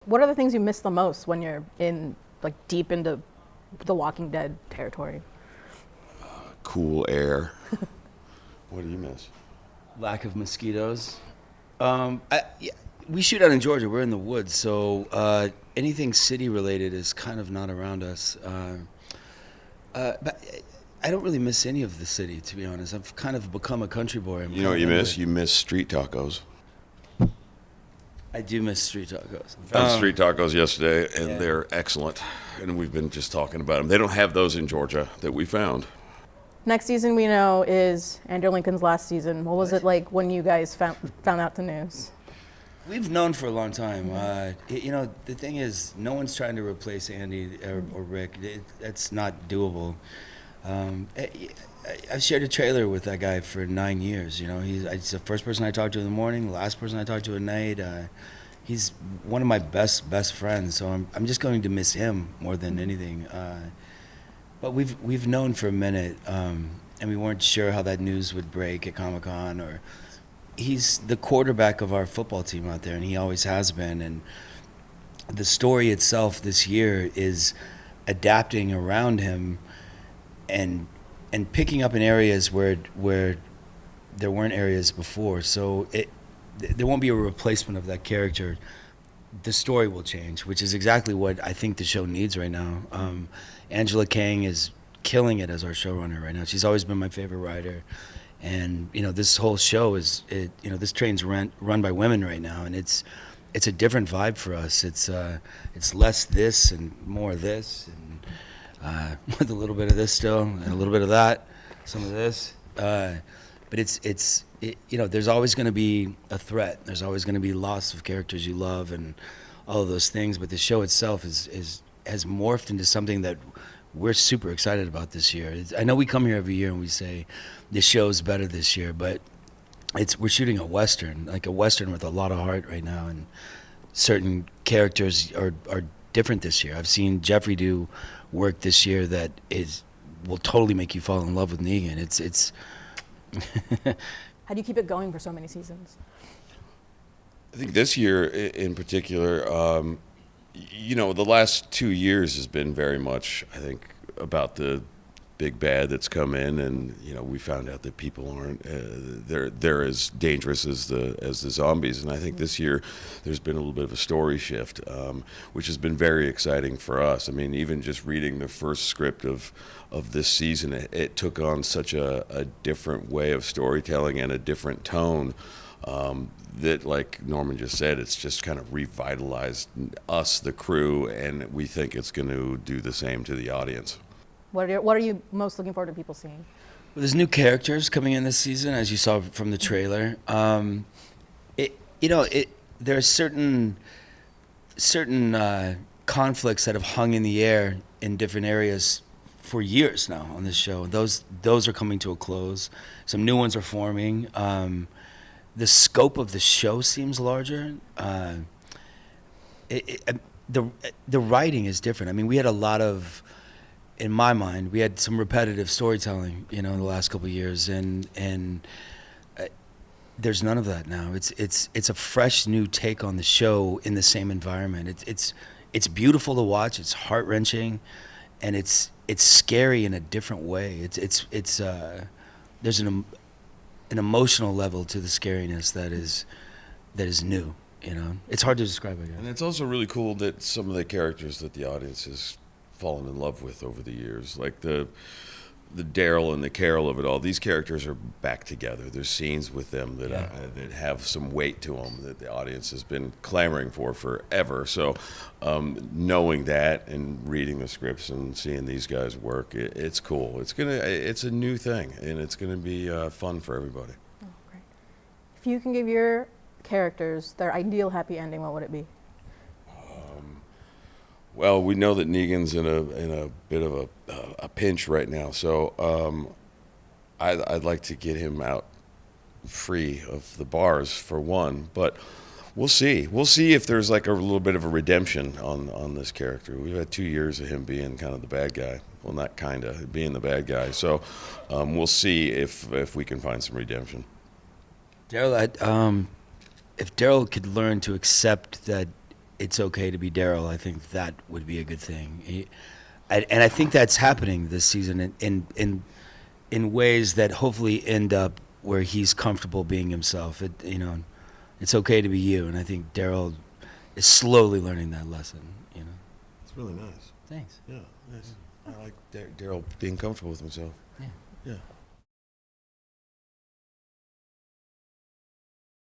What are the things you miss the most when you're in like deep into the Walking Dead territory? Cool air. What do you miss? Lack of mosquitoes. Yeah, we shoot out in Georgia. We're in the woods, so anything city related is kind of not around us. But I don't really miss any of the city, to be honest. I've kind of become a country boy. You know what you miss? You miss street tacos. I do miss street tacos. Found street tacos yesterday, and Yeah. they're excellent. And we've been just talking about them. They don't have those in Georgia that we found. Next season we know is Andrew Lincoln's last season. What was it like when you guys found out the news? We've known for a long time. The thing is, no one's trying to replace Andy or Rick. That's not doable. I've shared a trailer with that guy for 9 years. He's the first person I talked to in the morning, the last person I talked to at night. He's one of my best friends, so I'm just going to miss him more than anything. But we've known for a minute, and we weren't sure how that news would break at Comic-Con. Or he's the quarterback of our football team out there, and he always has been. And the story itself this year is adapting around him and picking up in areas where there weren't areas before. So there won't be a replacement of that character. The story will change, which is exactly what I think the show needs right now. Angela Kang is killing it as our showrunner right now. She's always been my favorite writer. And, this whole show this train's run by women right now, and it's a different vibe for us. It's less this and more this, and with a little bit of this still, and a little bit of that, some of this. But there's always going to be a threat. There's always going to be loss of characters you love and all of those things. But the show itself has morphed into something that we're super excited about this year. I know we come here every year and we say this show's better this year, but we're shooting a Western with a lot of heart right now, and certain characters are different this year. I've seen Jeffrey do work this year that will totally make you fall in love with Negan. It's How do you keep it going for so many seasons? I think this year in particular, the last 2 years has been very much, I think, about the big bad that's come in, and we found out that people aren't they're as dangerous as the zombies. And I think this year there's been a little bit of a story shift, which has been very exciting for us. I mean, even just reading the first script of this season, it took on such a different way of storytelling and a different tone. That, like Norman just said, it's just kind of revitalized us, the crew, and we think it's going to do the same to the audience. What are you most looking forward to people seeing? Well, there's new characters coming in this season, as you saw from the trailer. There are certain conflicts that have hung in the air in different areas for years now on this show. Those are coming to a close. Some new ones are forming. The scope of the show seems larger. The writing is different. I mean, we had a lot of, in my mind, we had some repetitive storytelling, in the last couple of years, and there's none of that now. It's a fresh new take on the show in the same environment. It's beautiful to watch. It's heart wrenching, and it's scary in a different way. There's an emotional level to the scariness that is new. It's hard to describe, I guess. And it's also really cool that some of the characters that the audience has fallen in love with over the years, like the Daryl and the Carol of it all, these characters are back together. There's scenes with them that have some weight to them that the audience has been clamoring for forever. So knowing that and reading the scripts and seeing these guys work, it's cool. It's a new thing, and it's gonna be fun for everybody. Oh, great. If you can give your characters their ideal happy ending, what would it be? Well, we know that Negan's in a bit of a pinch right now, so I'd like to get him out free of the bars for one, but we'll see. We'll see if there's like a little bit of a redemption on this character. We've had 2 years of him being kind of the bad guy. Well, not kind of, being the bad guy. So we'll see if we can find some redemption. Daryl, if Daryl could learn to accept that it's okay to be Daryl, I think that would be a good thing. And I think that's happening this season in ways that hopefully end up where he's comfortable being himself. It's okay to be you, and I think Daryl is slowly learning that lesson. It's really nice. Thanks. Yeah, nice. I like Daryl being comfortable with himself. Yeah. Yeah.